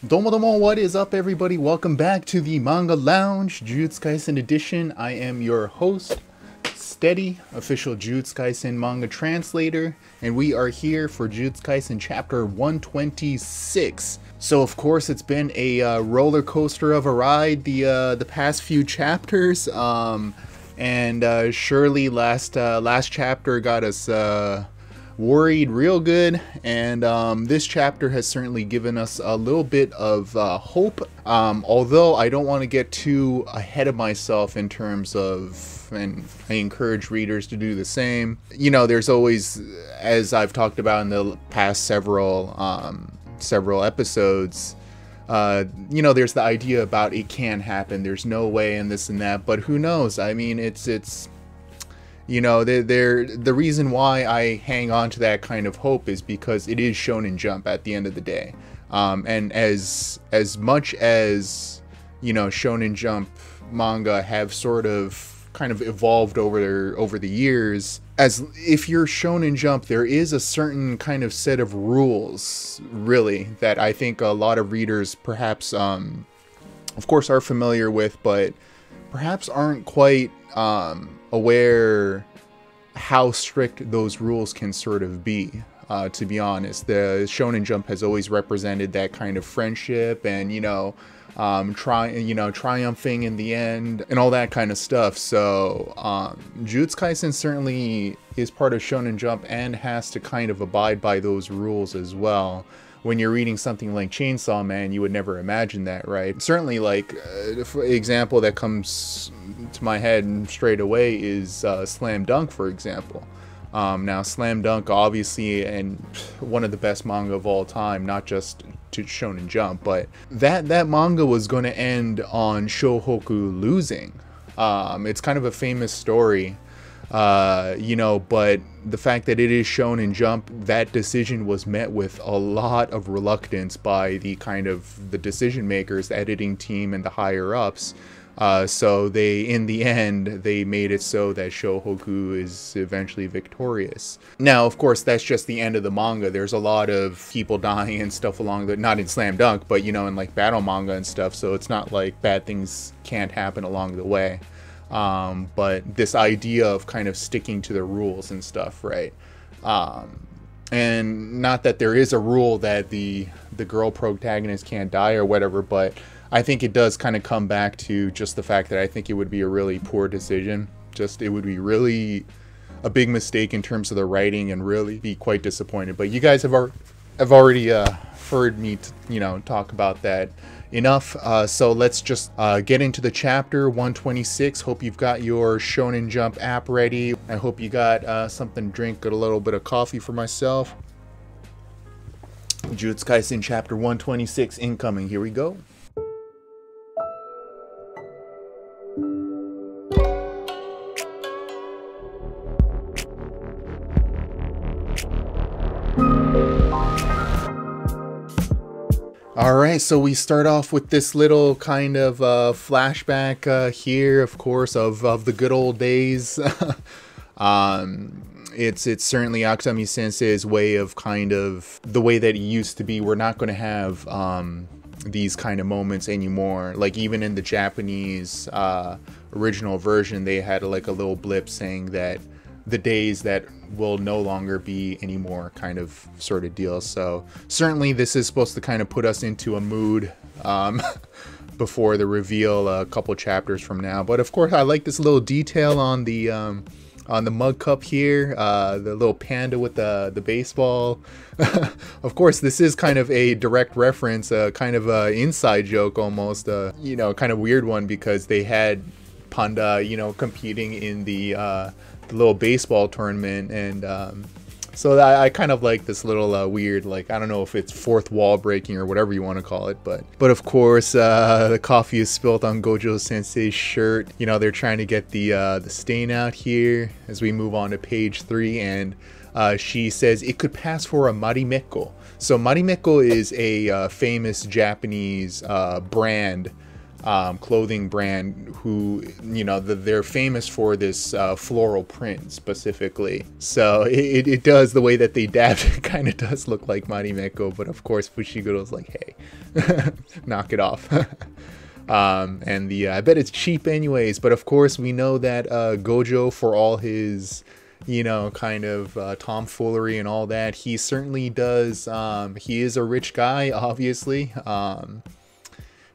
Domo domo, what is up everybody? Welcome back to the Manga Lounge, Jujutsu Kaisen edition. I am your host, Steady, official Jujutsu Kaisen manga translator, and we are here for Jujutsu Kaisen chapter 126. So of course it's been a roller coaster of a ride the past few chapters, and surely last chapter got us worried real good, and this chapter has certainly given us a little bit of hope, although I don't want to get too ahead of myself in terms of, and I encourage readers to do the same. You know, there's always, as I've talked about in the past several episodes, you know, there's the idea about it can happen, there's no way, and this and that, but who knows? I mean, it's you know, the reason why I hang on to that kind of hope is because it is Shonen Jump at the end of the day. And as much as, you know, Shonen Jump manga have sort of kind of evolved over the years, as if you're Shonen Jump, there is a certain kind of set of rules, really, that I think a lot of readers perhaps, of course, are familiar with, but perhaps aren't quite aware how strict those rules can sort of be. To be honest, the Shonen Jump has always represented that kind of friendship and, you know, triumphing in the end and all that kind of stuff. So Jujutsu Kaisen certainly is part of Shonen Jump and has to kind of abide by those rules as well. When you're reading something like Chainsaw Man, you would never imagine that, right? Certainly, like, for example that comes to my head straight away is Slam Dunk, for example. Now, Slam Dunk, obviously, and one of the best manga of all time, not just to Shonen Jump, but that manga was going to end on Shohoku losing. It's kind of a famous story. You know, but the fact that it is Shonen Jump, that decision was met with a lot of reluctance by the decision makers, the editing team, and the higher ups. So in the end, they made it so that Shohoku is eventually victorious. Now, of course, that's just the end of the manga. There's a lot of people dying and stuff along the, not in Slam Dunk, but, you know, in like battle manga and stuff. So it's not like bad things can't happen along the way. But this idea of kind of sticking to the rules and stuff, right? And not that there is a rule that the girl protagonist can't die or whatever, but I think it does kind of come back to just the fact that I think it would be a really poor decision. Just, it would be really a big mistake in terms of the writing and really be quite disappointed. But you guys have already heard me, you know, talk about that enough. So let's just get into the chapter 126. Hope you've got your Shonen Jump app ready. I hope you got something to drink, got a little bit of coffee for myself. Jujutsu Kaisen chapter 126 incoming. Here we go. Alright, so we start off with this little kind of flashback here, of course, of the good old days. It's certainly Akutami Sensei's way of kind of the way that it used to be. We're not going to have these kind of moments anymore. Like, even in the Japanese original version, they had like a little blip saying that the days that will no longer be anymore, kind of sort of deal. So certainly this is supposed to kind of put us into a mood before the reveal a couple chapters from now. But of course, I like this little detail on the mug cup here, the little panda with the baseball. Of course, this is kind of a direct reference, kind of a inside joke almost, you know, kind of weird one, because they had Panda, you know, competing in the little baseball tournament, and so I kind of like this little weird, like, I don't know if it's fourth wall breaking or whatever you want to call it, but of course the coffee is spilt on Gojo Sensei's shirt. You know, they're trying to get the stain out here as we move on to page 3, and she says it could pass for a marimekko. So marimekko is a famous Japanese brand clothing brand who, you know, they're famous for this floral print specifically. So it does, the way that they dabbed it kind of does look like Marimekko, but of course Fushiguro's like, hey, knock it off. And I bet it's cheap anyways, but of course we know that Gojo, for all his, you know, kind of tomfoolery and all that, he certainly does, he is a rich guy, obviously,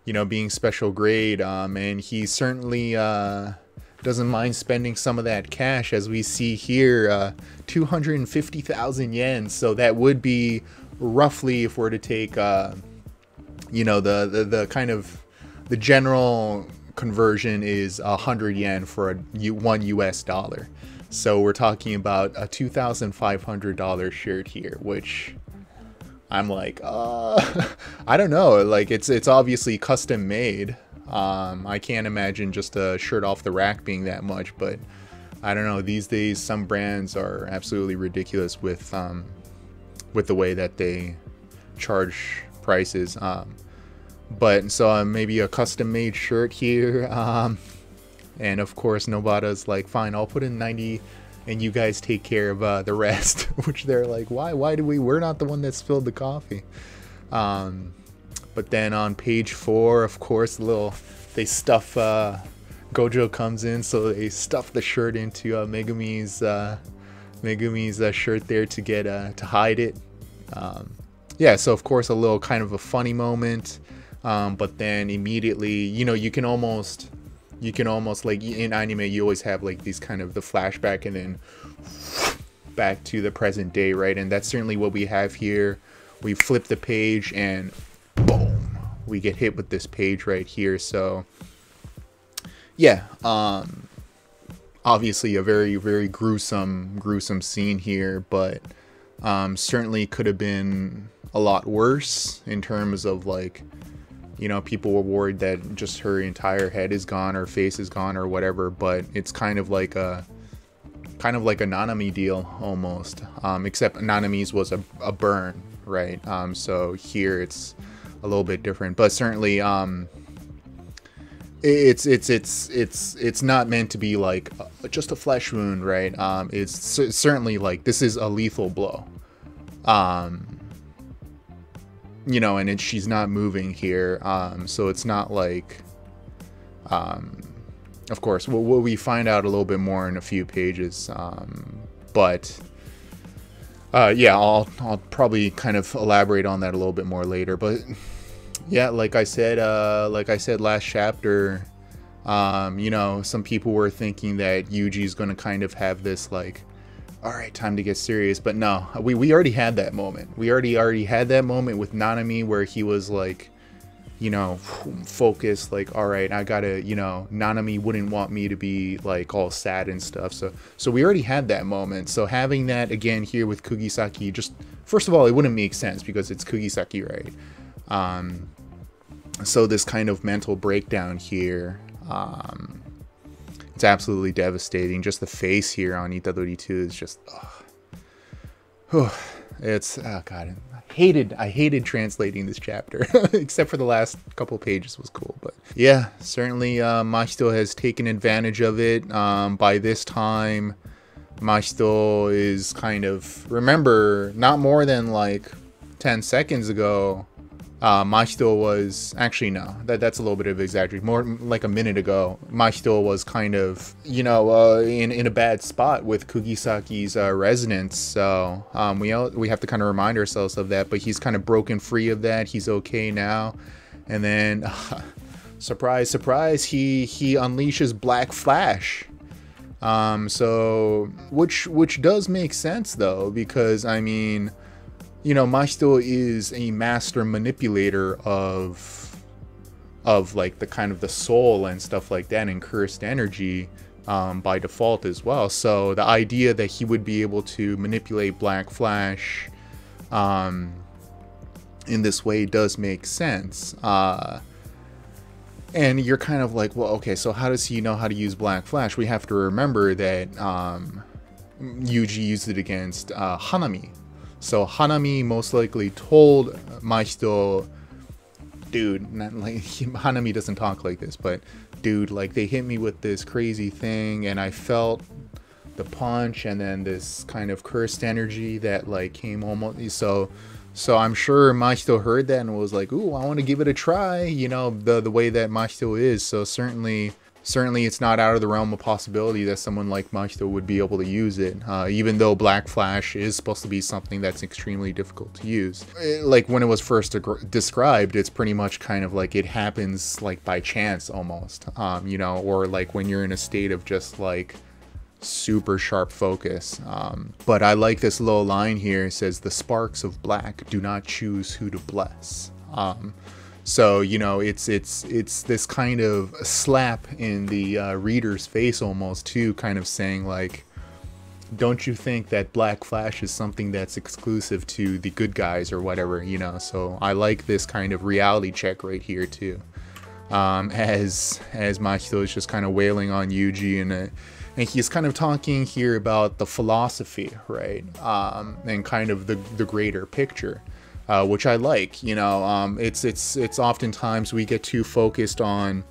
you know, being special grade, and he certainly doesn't mind spending some of that cash, as we see here, 250,000 yen. So that would be roughly, if we're to take, you know, the kind of the general conversion is 100 yen for one US dollar. So we're talking about a $2,500 shirt here, which I'm like, I don't know. Like, it's obviously custom made. I can't imagine just a shirt off the rack being that much, but I don't know. These days, some brands are absolutely ridiculous with the way that they charge prices. But so maybe a custom made shirt here. And of course, Nobata's like, fine, I'll put in 90 and you guys take care of the rest. Which they're like, why do we're not the one that spilled the coffee. But then on page 4, of course, they stuff, Gojo comes in, so they stuff the shirt into Megumi's shirt there to get to hide it. Yeah, so of course a little kind of a funny moment, but then immediately, you know, you can almost like in anime you always have like these kind of the flashback and then back to the present day, right? And that's certainly what we have here. We flip the page and boom, we get hit with this page right here. So yeah, obviously a very, very gruesome scene here, but certainly could have been a lot worse in terms of, like, you know, people were worried that just her entire head is gone or face is gone or whatever, but it's kind of like a Nanami deal almost, except Nanami's was a burn, right? So here it's a little bit different, but certainly it's not meant to be like just a flesh wound, right? It's certainly like this is a lethal blow, you know, and she's not moving here, so it's not like, of course, we find out a little bit more in a few pages, but yeah, I'll probably kind of elaborate on that a little bit more later. But yeah, like I said last chapter, you know, some people were thinking that Yuji's going to kind of have this like, all right, time to get serious, but no, we already had that moment. We already had that moment with Nanami where he was like, you know, focused, like, all right, I gotta, you know, Nanami wouldn't want me to be like all sad and stuff. So we already had that moment. So having that again here with Kugisaki, just first of all, it wouldn't make sense because it's Kugisaki, right? So this kind of mental breakdown here, it's absolutely devastating. Just the face here on Itadori 2 is just, it's, oh god, I hated translating this chapter, except for the last couple pages was cool. But yeah, certainly Mahito has taken advantage of it. By this time, Mahito is kind of, remember, not more than like 10 seconds ago, Mahito was, actually no, that's a little bit of exaggeration, more like a minute ago, Mahito was kind of, you know, in a bad spot with Kugisaki's residence. So we have to kind of remind ourselves of that, but he's kind of broken free of that. He's okay now. And then surprise, surprise, he unleashes Black Flash. So which does make sense though, because I mean, you know, Mahito is a master manipulator of like the kind of the soul and stuff like that, and cursed energy by default as well. So the idea that he would be able to manipulate Black Flash in this way does make sense. And you're kind of like, well, okay, so how does he know how to use Black Flash? We have to remember that Yuji used it against Hanami. So Hanami most likely told Mahito dude, not like Hanami doesn't talk like this, but dude, like they hit me with this crazy thing and I felt the punch and then this kind of cursed energy that like came almost, so I'm sure Mahito heard that and was like, ooh, I want to give it a try, you know, the way that Mahito is. So certainly it's not out of the realm of possibility that someone like Mahito would be able to use it, even though Black Flash is supposed to be something that's extremely difficult to use. Like when it was first described, it's pretty much kind of like it happens like by chance almost, you know, or like when you're in a state of just like super sharp focus. But I like this little line here. It says, the sparks of black do not choose who to bless. So, you know, it's this kind of slap in the reader's face almost too, kind of saying like, don't you think that Black Flash is something that's exclusive to the good guys or whatever, you know? So I like this kind of reality check right here too. As Mahito is just kind of wailing on Yuji, and he's kind of talking here about the philosophy, right? And kind of the greater picture. Which I like, you know. It's oftentimes we get too focused on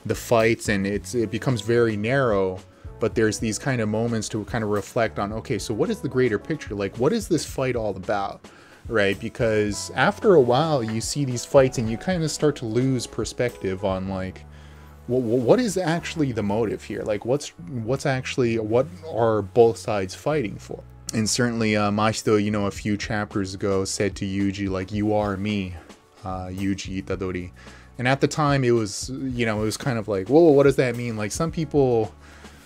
the fights and it becomes very narrow, but there's these kind of moments to kind of reflect on, okay, so what is the greater picture? Like, what is this fight all about, right? Because after a while you see these fights and you kind of start to lose perspective on like, what is actually the motive here? Like, what are both sides fighting for? And certainly Mahito, you know, a few chapters ago said to Yuji, like, you are me, Yuji Itadori. And at the time it was, you know, it was kind of like, whoa, what does that mean? Like, some people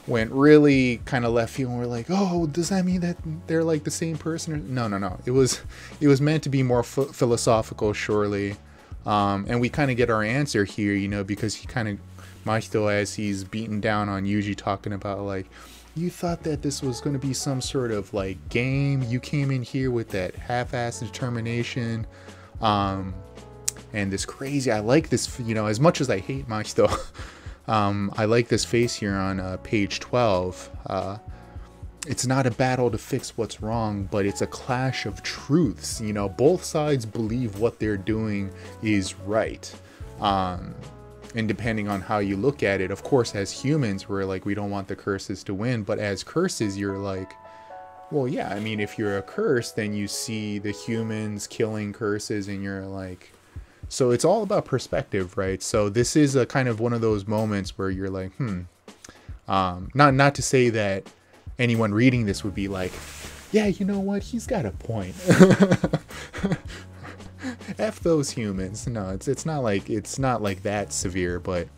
went really kind of left field and were like, oh, does that mean that they're like the same person? Or, no. It was meant to be more philosophical, surely. And we kind of get our answer here, you know, because Mahito, as he's beaten down on Yuji, talking about like, you thought that this was going to be some sort of like game. You came in here with that half-assed determination, and this crazy. I like this, you know, as much as I hate Mahito, I like this face here on page 12. It's not a battle to fix what's wrong, but it's a clash of truths. You know, both sides believe what they're doing is right. And depending on how you look at it, of course, as humans, we're like, we don't want the curses to win. But as curses, you're like, well, yeah, I mean, if you're a curse, then you see the humans killing curses and you're like, so it's all about perspective, right? So this is a kind of one of those moments where you're like, not to say that anyone reading this would be like, yeah, you know what? He's got a point. F those humans. No, it's not like that severe, but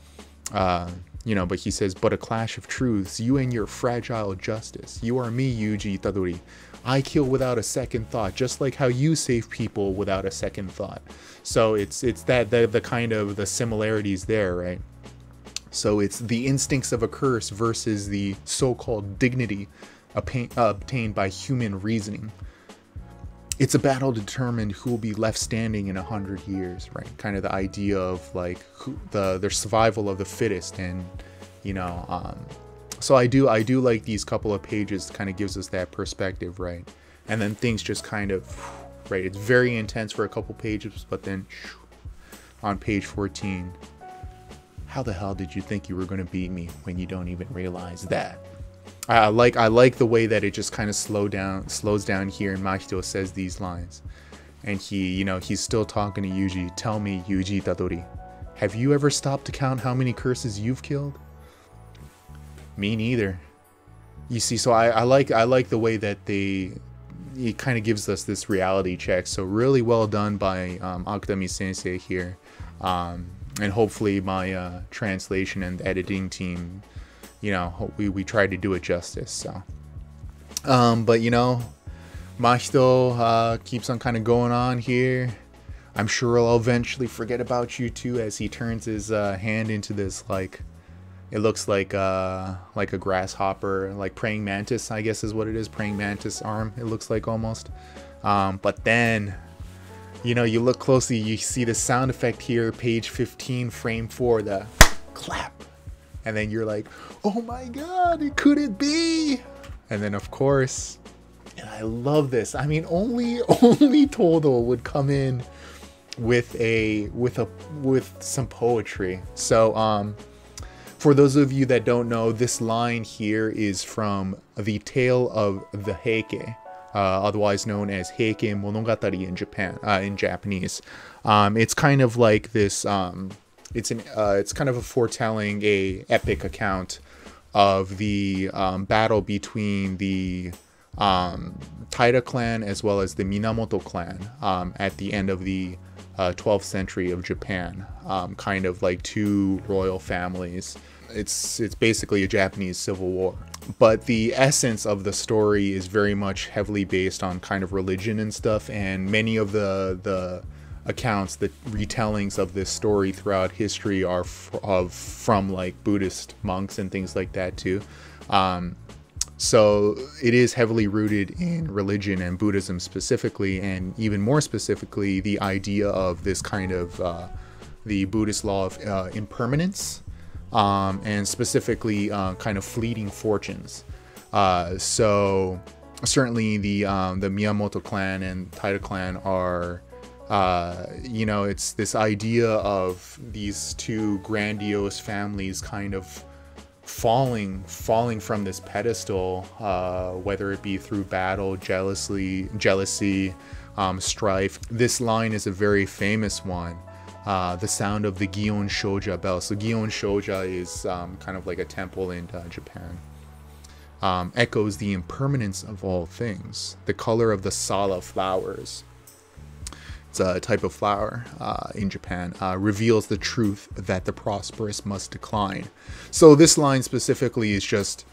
you know, but he says, but a clash of truths, you and your fragile justice. You are me, Yuji Itadori. I kill without a second thought, just like how you save people without a second thought. So it's that the kind of the similarities there, right? So it's the instincts of a curse versus the so-called dignity obtained by human reasoning. It's a battle to determine who will be left standing in 100 years, right? Kind of the idea of like the survival of the fittest, and you know, so I do like these couple of pages. Kind of gives us that perspective, right? And then things just kind of, right? It's very intense for a couple pages, but then on page 14, how the hell did you think you were going to beat me when you don't even realize that? I like the way that it just kind of slows down here, and Mahito says these lines, and he's still talking to Yuji. Tell me, Yuji Itadori, have you ever stopped to count how many curses you've killed? Me neither. You see, so I like the way that it kind of gives us this reality check. So really well done by Akutami Sensei here, and hopefully my translation and editing team, you know, we tried to do it justice. So but you know, Mahito keeps on kind of going on here. I'm sure I'll eventually forget about you too, as he turns his hand into this, like, it looks like a grasshopper, like praying mantis, I guess is what it is, praying mantis arm, it looks like almost. But then, you know, you look closely, you see the sound effect here, page 15, frame 4, the clap. And then you're like, oh my god, could it be? And then of course, and I love this, I mean, only Todo would come in with some poetry. So for those of you that don't know, this line here is from the Tale of the Heike, otherwise known as Heike Monogatari in Japan, in Japanese. It's kind of like this. It's kind of a foretelling, a epic account of the battle between the Taira clan as well as the Minamoto clan at the end of the 12th century of Japan. Kind of like two royal families. It's basically a Japanese civil war. But the essence of the story is very much heavily based on kind of religion and stuff, and many of the accounts, the retellings of this story throughout history are from like Buddhist monks and things like that too. So it is heavily rooted in religion and Buddhism specifically, and even more specifically the idea of this kind of the Buddhist law of impermanence, and specifically kind of fleeting fortunes. So certainly the Miyamoto clan and Taira clan are you know, it's this idea of these two grandiose families kind of falling from this pedestal, whether it be through battle, jealousy, strife. This line is a very famous one. The sound of the Gion Shoja bell. So Gion Shoja is kind of like a temple in Japan. Echoes the impermanence of all things. The color of the Sala flowers. It's a type of flower in Japan, reveals the truth that the prosperous must decline. So this line specifically is just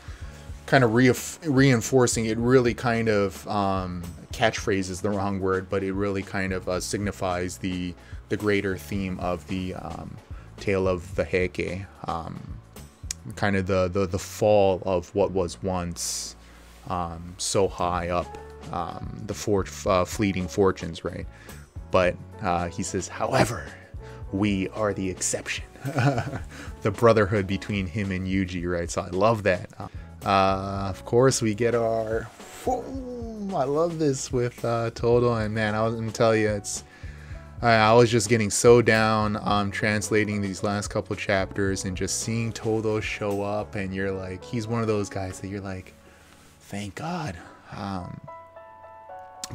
kind of reinforcing. It really kind of, catchphrase is the wrong word, but it really kind of signifies the greater theme of the Tale of the Heike, kind of the fall of what was once so high up, the fleeting fortunes, right? But he says, however, we are the exception. The brotherhood between him and Yuji, right? So I love that. Of course, we get our... I love this with Todo, and man, I was gonna tell you, I was just getting so down translating these last couple chapters and just seeing Todo show up, and you're like, he's one of those guys that you're like, thank God.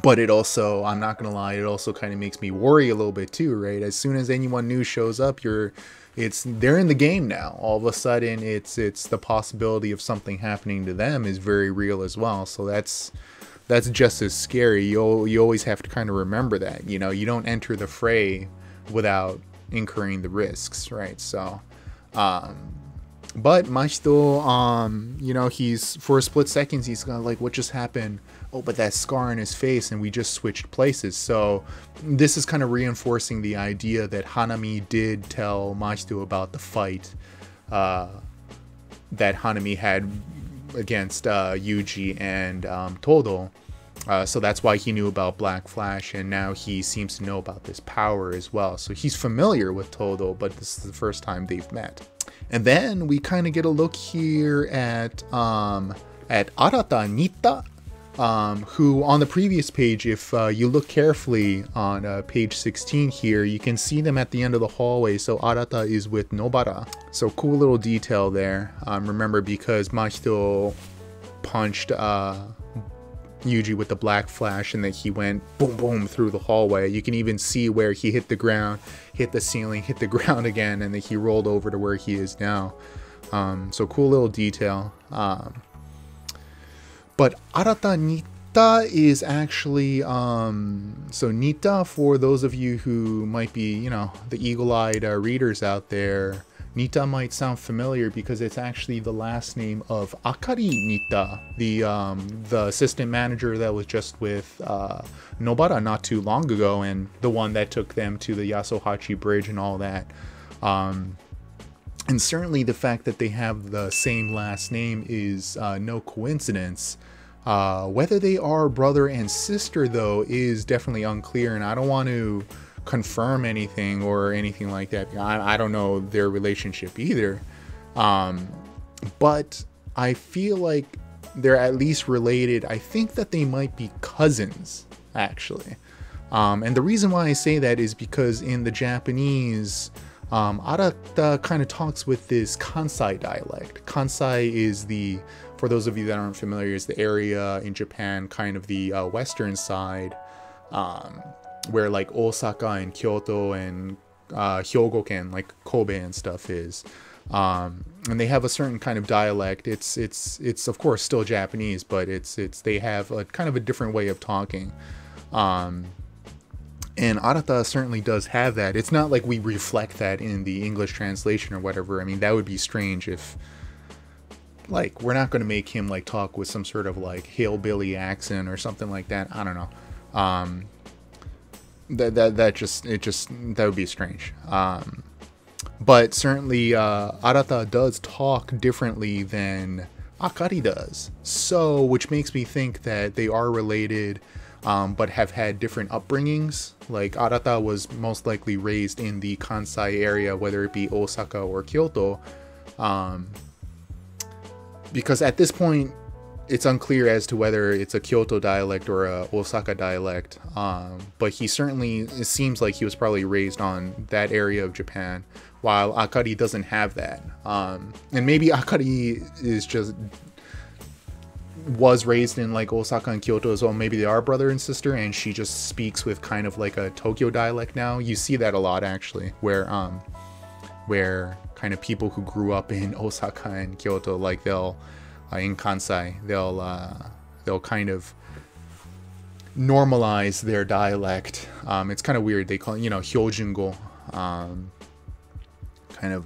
But it also, I'm not gonna lie, it also kind of makes me worry a little bit too, right? As soon as anyone new shows up, they're in the game now. All of a sudden, it's the possibility of something happening to them is very real as well. So that's just as scary. You always have to kind of remember that, you know, you don't enter the fray without incurring the risks, right? So, but Machito, you know, he's, for a split second, he's gonna like, what just happened? Oh, but that scar on his face, and we just switched places. So this is kind of reinforcing the idea that Hanami did tell Machito about the fight that Hanami had against Yuji and Todo. So that's why he knew about Black Flash, and now he seems to know about this power as well. So he's familiar with Todo, but this is the first time they've met. And then we kind of get a look here at Arata Nita, who on the previous page, if you look carefully on page 16 here, you can see them at the end of the hallway. So Arata is with Nobara. So cool little detail there. Remember, because Machito punched Yuji with the Black Flash, and then he went boom boom through the hallway. You can even see where he hit the ground, hit the ceiling, hit the ground again, and then he rolled over to where he is now. So cool little detail. But Arata Nita is actually, so Nita, for those of you who might be, you know, the eagle-eyed readers out there, Nita might sound familiar because it's actually the last name of Akari Nita, the assistant manager that was just with Nobara not too long ago, and the one that took them to the Yasuhachi Bridge and all that. And certainly the fact that they have the same last name is no coincidence. Whether they are brother and sister, though, is definitely unclear, and I don't want to confirm anything or anything like that. I don't know their relationship either. But I feel like they're at least related. I think that they might be cousins, actually. And the reason why I say that is because in the Japanese, Arata kind of talks with this Kansai dialect. Kansai is for those of you that aren't familiar, is the area in Japan, kind of the western side, where like Osaka and Kyoto and Hyogoken, like Kobe and stuff is. And they have a certain kind of dialect. It's of course still Japanese, but they have a kind of a different way of talking. And Arata certainly does have that. It's not like we reflect that in the English translation or whatever. I mean, that would be strange if, like, we're not going to make him like talk with some sort of like hillbilly accent or something like that. I don't know. That would be strange. But certainly Arata does talk differently than Akari does. So, which makes me think that they are related, but have had different upbringings. Like Arata was most likely raised in the Kansai area, whether it be Osaka or Kyoto. Because at this point, it's unclear as to whether it's a Kyoto dialect or a Osaka dialect. But it seems like he was probably raised on that area of Japan, while Akari doesn't have that. And maybe Akari was raised in like Osaka and Kyoto as well. Maybe they are brother and sister, and she just speaks with kind of like a Tokyo dialect now. You see that a lot actually, where kind of people who grew up in Osaka and Kyoto, like they'll in Kansai, they'll kind of normalize their dialect. It's kind of weird. They call it, Hyojungo, kind of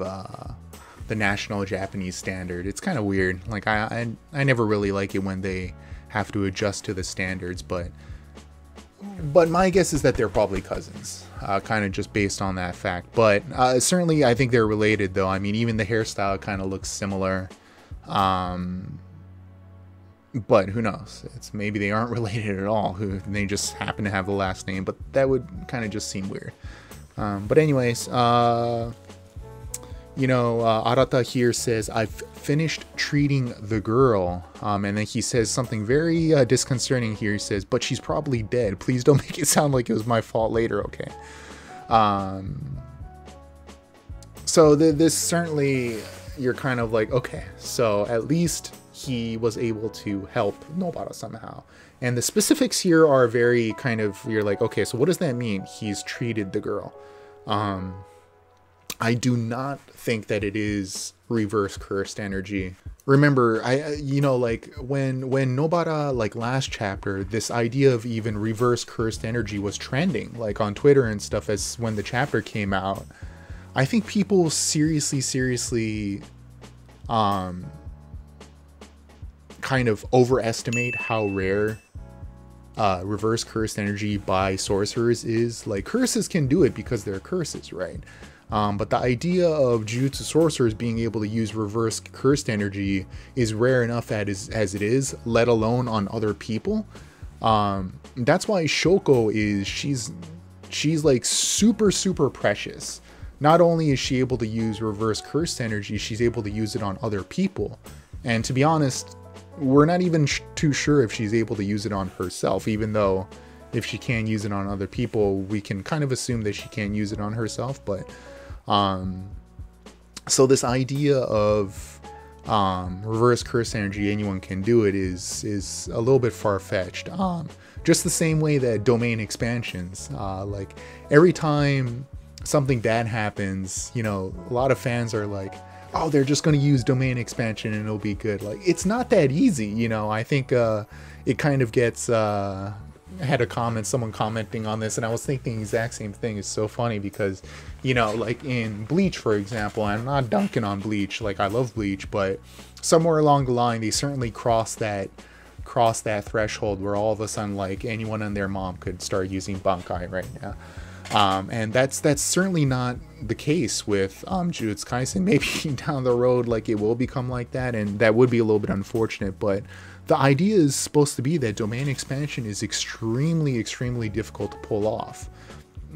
the national Japanese standard. It's kind of weird. Like I never really like it when they have to adjust to the standards, but my guess is that they're probably cousins, kind of just based on that fact. But certainly I think they're related, though. I mean, even the hairstyle kind of looks similar. But who knows? Maybe they aren't related at all. They just happen to have the last name, but that would kind of just seem weird. But anyways, Arata here says, "I've finished treating the girl." And then he says something very disconcerting here. He says, "But she's probably dead. Please don't make it sound like it was my fault later, okay?" So this certainly, you're kind of like, okay, so at least he was able to help Nobara somehow. And the specifics here are very kind of, you're like, okay, so what does that mean? He's treated the girl. I do not think that it is reverse cursed energy. Remember, like when Nobara, like last chapter, this idea of even reverse cursed energy was trending, like on Twitter and stuff, as when the chapter came out. I think people seriously kind of overestimate how rare reverse cursed energy by sorcerers is. Like, curses can do it because they're curses, right? But the idea of Jujutsu sorcerers being able to use reverse cursed energy is rare enough as it is, let alone on other people. That's why Shoko she's like super precious. Not only is she able to use reverse cursed energy, she's able to use it on other people. And to be honest, we're not even too sure if she's able to use it on herself, even though if she can use it on other people, we can kind of assume that she can use it on herself. But so this idea of reverse curse energy, anyone can do it, is a little bit far-fetched. Just the same way that domain expansions, like every time something bad happens, a lot of fans are like, oh, they're just going to use domain expansion and it'll be good. Like, it's not that easy. I think it kind of gets I had someone commenting on this, and I was thinking the exact same thing. It's so funny because, like in Bleach, for example, I'm not dunking on Bleach, like I love Bleach, but somewhere along the line, they certainly crossed that threshold where all of a sudden, like, anyone and their mom could start using Bankai right now. And that's certainly not the case with Jujutsu Kaisen. Maybe down the road, like, it will become like that, and that would be a little bit unfortunate, but the idea is supposed to be that domain expansion is extremely difficult to pull off,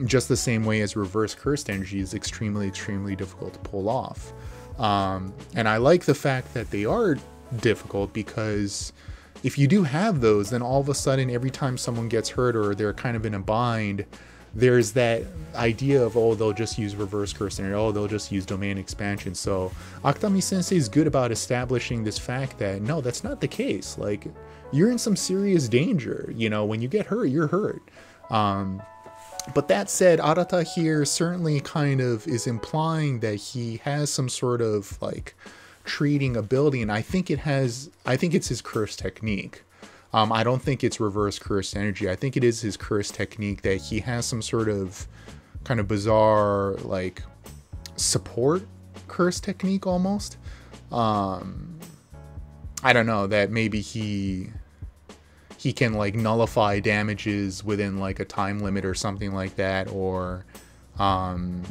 just the same way as reverse cursed energy is extremely difficult to pull off. And I like the fact that they are difficult because if you do have those, then all of a sudden every time someone gets hurt or they're kind of in a bind, there's that idea of, oh, they'll just use reverse curse energy, oh, they'll just use domain expansion. So Akutami Sensei is good about establishing this fact that no, that's not the case. Like, you're in some serious danger, you know, when you get hurt, you're hurt. But that said, Arata here certainly kind of is implying that he has some sort of like treating ability, and I think it's his curse technique. I don't think it's reverse curse energy. I think it is his curse technique, that he has some sort of kind of bizarre like support curse technique almost. I don't know, that maybe he can like nullify damages within like a time limit or something like that, or some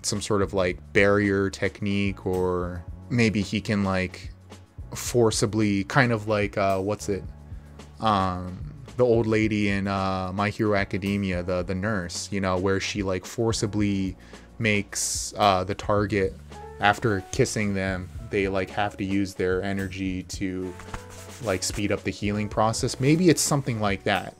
sort of like barrier technique, or maybe he can like forcibly kind of like the old lady in My Hero Academia, the nurse, you know, where she like forcibly makes the target, after kissing them, they like have to use their energy to like speed up the healing process. Maybe it's something like that.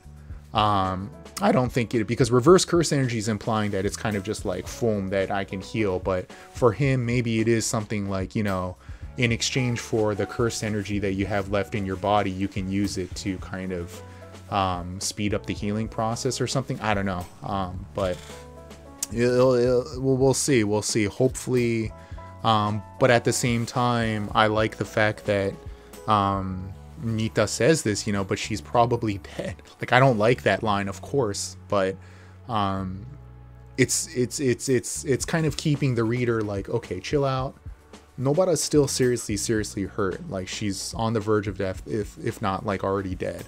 I don't think it, because reverse curse energy is implying that it's kind of just like foam that I can heal, but for him maybe it is something like, you know, in exchange for the curse energy that you have left in your body, you can use it to kind of speed up the healing process or something. I don't know, but we'll see. Hopefully, but at the same time, I like the fact that Nita says this, you know, but she's probably dead. Like, I don't like that line, of course, but it's kind of keeping the reader like, okay, chill out. Nobara's still seriously hurt. Like, she's on the verge of death, if not like already dead.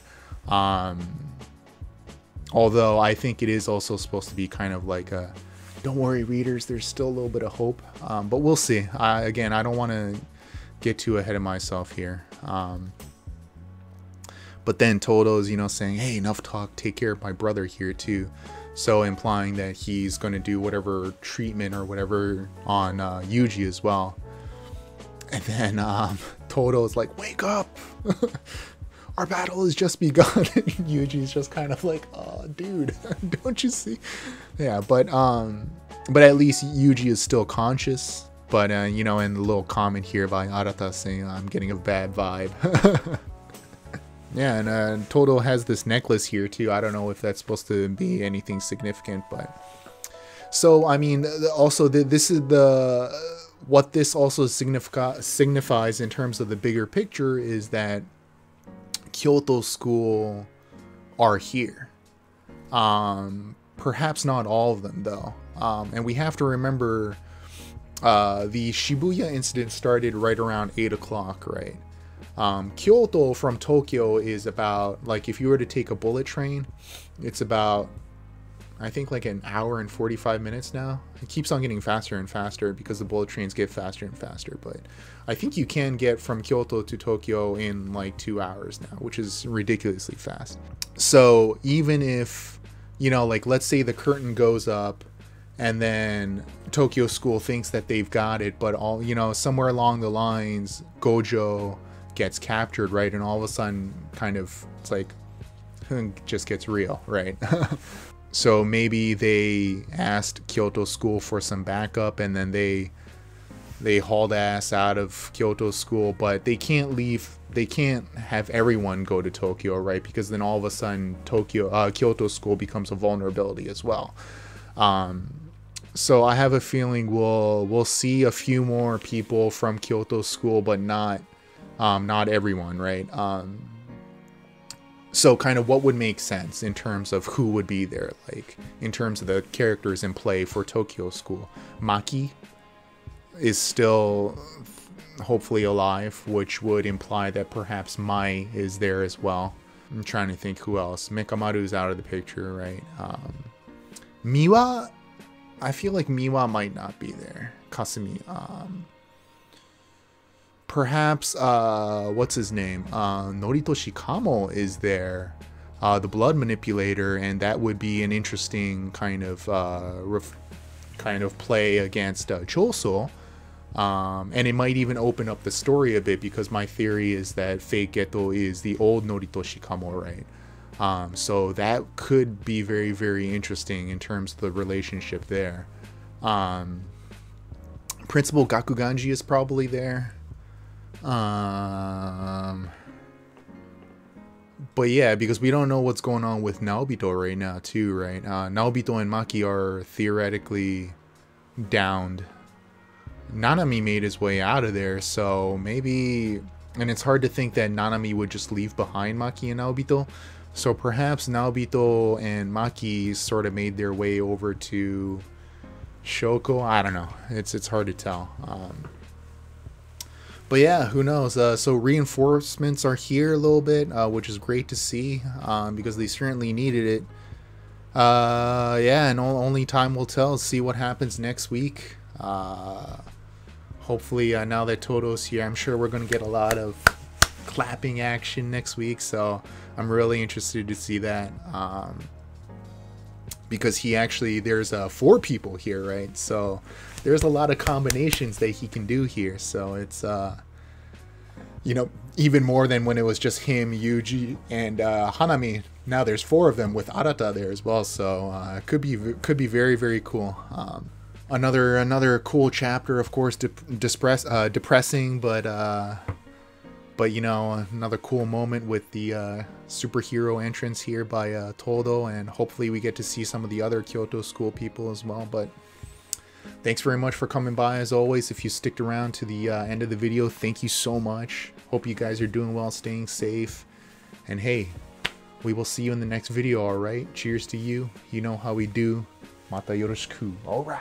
Although I think it is also supposed to be kind of like a, don't worry readers, there's still a little bit of hope. But we'll see. Again, I don't want to get too ahead of myself here. But then Todo's, you know, saying, hey, enough talk, take care of my brother here too. So implying that he's going to do whatever treatment or whatever on Yuji as well. And then Todo's like, wake up! Our battle has just begun. And Yuji's just kind of like, oh, dude, don't you see? Yeah, but at least Yuji is still conscious. But, you know, in the little comment here by Arata saying, I'm getting a bad vibe. Yeah, and Todo has this necklace here too. I don't know if that's supposed to be anything significant, but... So, I mean, also, this is what this also signifies in terms of the bigger picture is that Kyoto School are here. Perhaps not all of them, though. And we have to remember the Shibuya incident started right around 8 o'clock, right? Kyoto from Tokyo is about, like, if you were to take a bullet train, it's about, I think, like an hour and 45 minutes now. It keeps on getting faster and faster because the bullet trains get faster and faster, but I think you can get from Kyoto to Tokyo in like 2 hours now, which is ridiculously fast. So even if, you know, like, let's say the curtain goes up and then Tokyo School thinks that they've got it, but all, you know, somewhere along the lines, Gojo gets captured, right? And all of a sudden, kind of, it's like, just gets real, right? So maybe they asked Kyoto School for some backup, and then they hauled ass out of Kyoto School, but they can't leave. They can't have everyone go to Tokyo, right? Because then all of a sudden, Kyoto School becomes a vulnerability as well. So I have a feeling we'll see a few more people from Kyoto School, but not everyone, right? So kind of what would make sense in terms of who would be there, like in terms of the characters in play for Tokyo School. Maki is still hopefully alive, which would imply that perhaps Mai is there as well. I'm trying to think who else. Mekamaru's out of the picture, right? Miwa, I feel like Miwa might not be there. Kasumi, perhaps, what's his name? Noritoshi Kamo is there, the blood manipulator, and that would be an interesting kind of play against Choso. And it might even open up the story a bit, because my theory is that Fake Geto is the old Norito Shikamo, right? So that could be very, very interesting in terms of the relationship there. Principal Gakuganji is probably there. But yeah, because we don't know what's going on with Naobito right now too, right? Naobito and Maki are theoretically downed. Nanami made his way out of there, so maybe... And it's hard to think that Nanami would just leave behind Maki and Naobito. So perhaps Naobito and Maki sort of made their way over to Shoko. I don't know. It's hard to tell. But yeah, who knows? So reinforcements are here a little bit, which is great to see, because they certainly needed it. Yeah, and only time will tell. See what happens next week. Hopefully, now that Todo's here, I'm sure we're going to get a lot of clapping action next week. So I'm really interested to see that. Because he actually, there's 4 people here, right? So there's a lot of combinations that he can do here. So it's, you know, even more than when it was just him, Yuji, and Hanami. Now there's 4 of them with Arata there as well. So it could be very, very cool. Another cool chapter, of course, depressing, but you know, another cool moment with the superhero entrance here by Todo, and hopefully we get to see some of the other Kyoto school people as well. But thanks very much for coming by, as always. If you sticked around to the end of the video, thank you so much. Hope you guys are doing well, staying safe, and hey, we will see you in the next video, alright? Cheers to you. You know how we do. Mata yoroshiku. Alright.